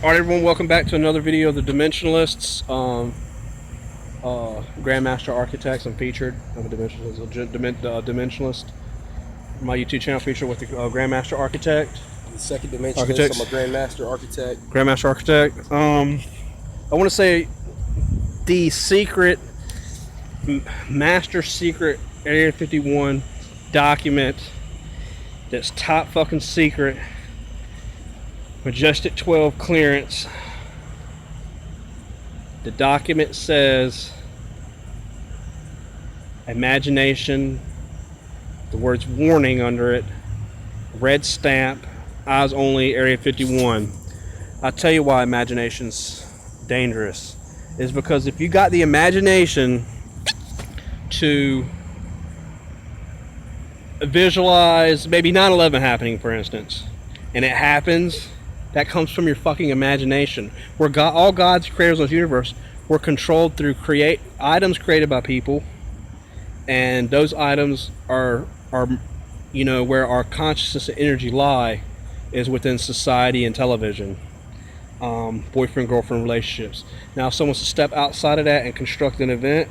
Alright everyone, welcome back to another video of the Dimensionalists. Grandmaster Architects. I'm featured. I'm a Dimensionalist. My YouTube channel featured with the Grandmaster Architect. The second dimensionalist. Architects. I'm a Grandmaster Architect. Grandmaster Architect. I want to say the secret, master secret Area 51 document that's top fucking secret. Majestic 12 clearance. The document says imagination, the words warning under it, red stamp, eyes only, Area 51. I'll tell you why imagination's dangerous. Is because if you got the imagination to visualize maybe 9/11 happening, for instance, and it happens, that comes from your fucking imagination. Where God, all God's creators of the universe were controlled through items created by people, and those items are you know, where our consciousness and energy lie is within society and television, boyfriend girlfriend relationships. Now, if someone wants to step outside of that and construct an event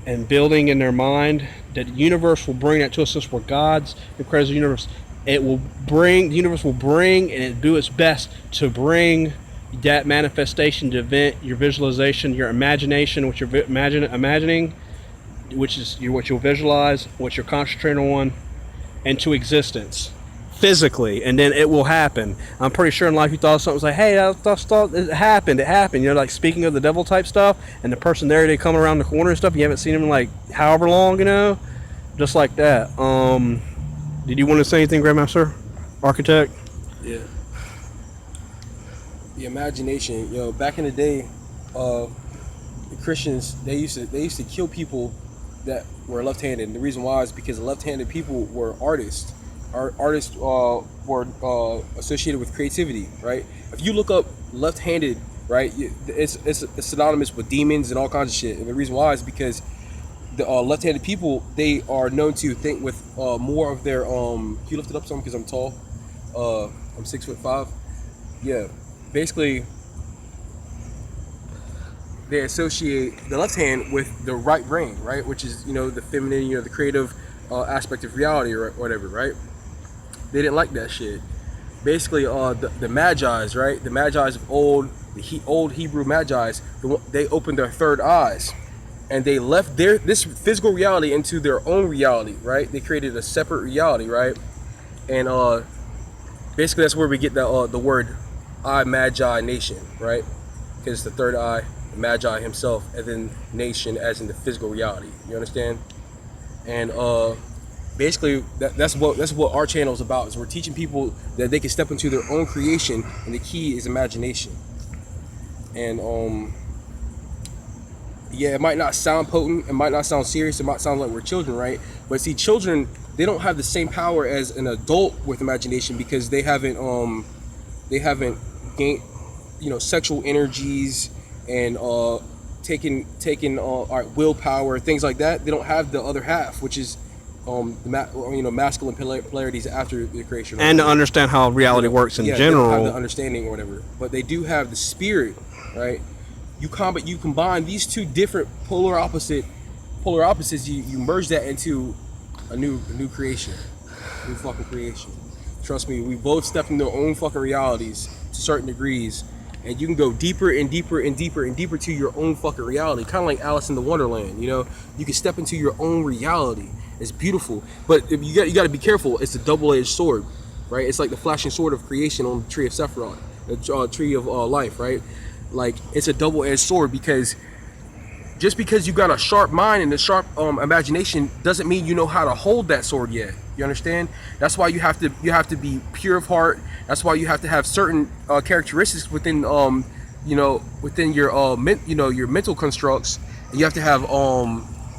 and building in their mind that the universe will bring that to us, where God's the creators of the universe. The universe will bring, and it do its best to bring that manifestation, to event, your visualization, your imagination, what you're imagining, which is what you'll visualize, what you're concentrating on, into existence physically, and then it will happen. I'm pretty sure in life you thought something was like, hey, I thought it happened. You know, like speaking of the devil type stuff, and the person there, they come around the corner and stuff, you haven't seen them in like however long, you know, just like that. Did you want to say anything, Grandmaster Architect? Yeah. The imagination, you know, back in the day, the Christians, they used to kill people that were left-handed. And the reason why is because the left-handed people were artists. Artists were associated with creativity, right? If you look up left-handed, right, it's synonymous with demons and all kinds of shit. And the reason why is because the left-handed people, they are known to think with more of their can you lift it up some because I'm tall, I'm 6'5". Yeah, basically they associate the left hand with the right brain, right, which is, you know, the feminine, you know, the creative aspect of reality or whatever, right? They didn't like that shit. Basically the magi's, right, the magi's of old Hebrew magi's, they opened their third eyes. And they left this physical reality into their own reality, right? They created a separate reality, right? And basically that's where we get the word Imagination, right? Because the third eye, the Magi himself, and then nation as in the physical reality. You understand? And basically that's what our channel is about. Is we're teaching people that they can step into their own creation, and the key is imagination. And yeah, it might not sound potent, it might not sound serious, it might sound like we're children, right? But see, children, they don't have the same power as an adult with imagination because they haven't gained, you know, sexual energies and taken willpower, things like that. They don't have the other half, which is masculine polarities after the creation, and to understand how reality works in general. They don't have the understanding or whatever, but they do have the spirit, right? You combine these two different polar opposites. You merge that into a new creation, new fucking creation. Trust me, we both step into our own fucking realities to certain degrees, and you can go deeper and deeper and deeper and deeper to your own fucking reality. Kind of like Alice in the Wonderland, you know. You can step into your own reality. It's beautiful, but you got to be careful. It's a double-edged sword, right? It's like the flashing sword of creation on the tree of Sephiroth, the tree of life, right? Like, it's a double-edged sword, because just because you got a sharp mind and a sharp imagination doesn't mean you know how to hold that sword yet. You understand? That's why you have to be pure of heart. That's why you have to have certain characteristics within within your your mental constructs. And you have to have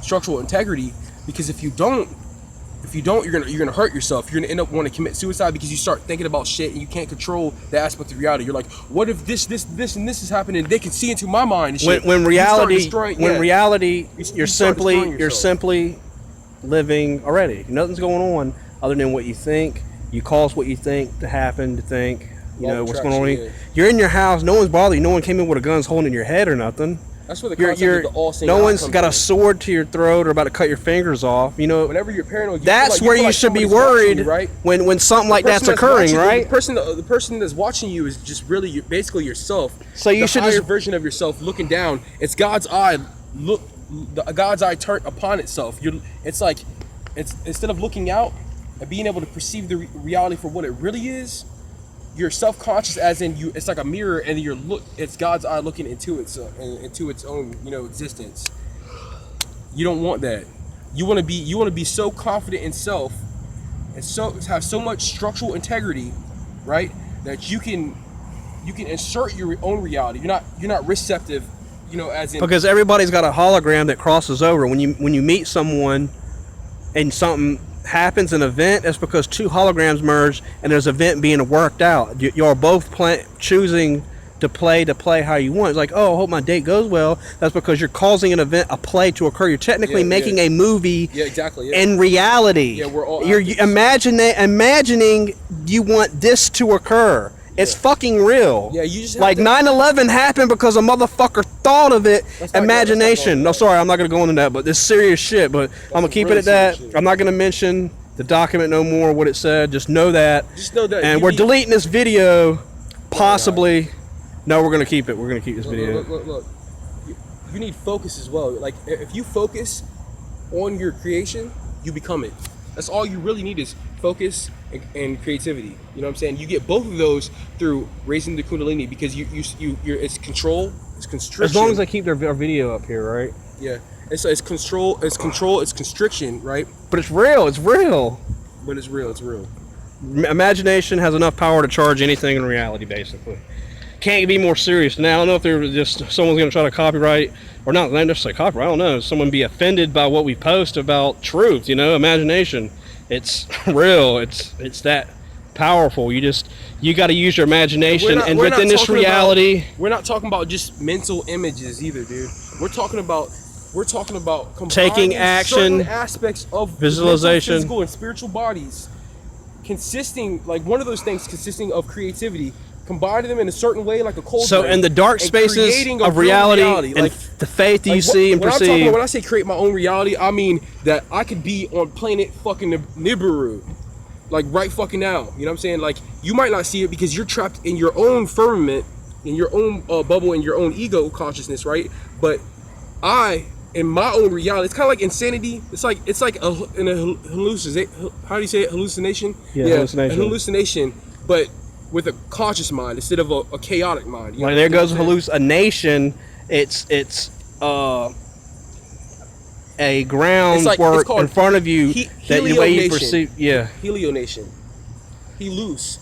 structural integrity, because if you don't, you're gonna hurt yourself. You're gonna end up wanting to commit suicide because you start thinking about shit and you can't control the aspect of reality. You're like, what if this and this is happening? They can see into my mind. And shit. When reality, you're simply living already. Nothing's going on other than what you think. You cause what you think to happen, to think. You Law know of what's going on. attraction, yeah. You're in your house. No one's bothering you. No one came in with a gun's holding your head or nothing. That's where the concept of the all-seeing no eye one's comes got a in. sword to your throat or about to cut your fingers off. You know, Whenever you're paranoid, that's where you should be worried, right? When something like that's occurring, right? The person that's watching you is just really basically yourself. So you should higher just version of yourself looking down. It's God's eye. God's eye turned upon itself. It's like instead of looking out and being able to perceive the reality for what it really is, you're self-conscious, as in you. It's like a mirror, and it's God's eye looking into its own existence. You don't want that. You want to be so confident in self, and so have so much structural integrity, right? That you can insert your own reality. You're not receptive, as in, because everybody's got a hologram that crosses over. When you meet someone, and something happens, an event, that's because two holograms merge, and there's an event being worked out. You're both choosing to play how you want. It's like, oh, I hope my date goes well. That's because you're causing an event, a play to occur. You're technically making a movie. Yeah, exactly. Yeah. In reality. Yeah, we're all you're imagining you want this to occur. It's fucking real. Yeah, you just have like to... 9/11 happened because a motherfucker thought of it. Imagination. No, sorry, I'm not gonna go into that, but this serious shit. But I'm gonna keep it at that. I'm not gonna mention the document no more, what it said. Just know that. And we're deleting this video, possibly. No, we're gonna keep it. We're gonna keep this video. Look. You need focus as well. Like, if you focus on your creation, you become it. That's all you really need is focus and creativity. You know what I'm saying? You get both of those through raising the kundalini, because you're it's control, it's constriction. As long as I keep our video up here, right? Yeah. It's control, it's constriction, right? But it's real. It's real. But it's real. It's real. Imagination has enough power to charge anything in reality, basically. Can't be more serious. Now, I don't know if there's just someone's going to try to copyright, or not necessarily copyright, I don't know. Someone be offended by what we post about truth, imagination. It's real. It's that powerful. You got to use your imagination, and within this reality, we're not talking about just mental images either, dude. We're talking about taking action, aspects of visualization, physical and spiritual bodies, consisting of creativity, combining them in a certain way, like a cold. So in the dark spaces of reality and like the faith you see and perceive. When I say create my own reality, I mean that I could be on planet fucking Nibiru, like right fucking now. You know what I'm saying? Like, you might not see it because you're trapped in your own firmament, in your own bubble, in your own ego consciousness, right? But in my own reality, it's kind of like insanity. It's like an hallucination. How do you say it? Hallucination? Yeah, hallucination. A hallucination, but with a conscious mind instead of a chaotic mind. Like, there goes hallucination. It's a groundwork in front of you that the way you perceive. Yeah. Helionation. He loose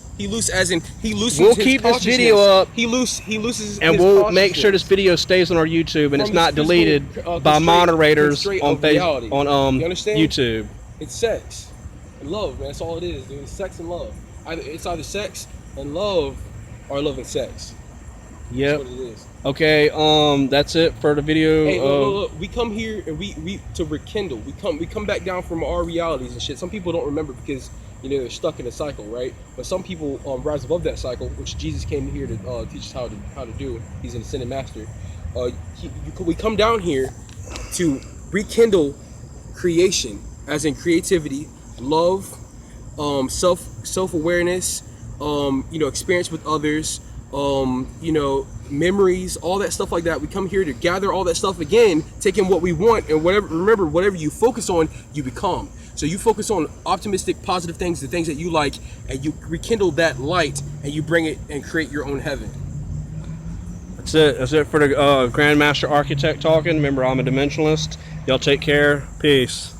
as in he loosens. We'll keep this video up. He looses. And we'll make sure this video stays on our YouTube and it's not deleted by moderators on Facebook, on YouTube. It's sex and love, man. That's all it is, dude. It's sex and love. It's either sex and love, or love and sex. Yep. That's what it is. Okay, that's it for the video. Hey, look, we come here and we to rekindle. We come back down from our realities and shit. Some people don't remember because they're stuck in a cycle, right? But some people rise above that cycle, which Jesus came here to teach us how to do. He's an ascended master. We come down here to rekindle creation, as in creativity, love, self-awareness, experience with others, memories, all that stuff like that. We come here to gather all that stuff again, taking what we want, and whatever you focus on, you become. So you focus on optimistic, positive things, the things that you like, and you rekindle that light, and you bring it and create your own heaven. That's it. That's it for the Grandmaster Architect talking. Remember, I'm a dimensionalist. Y'all take care. Peace.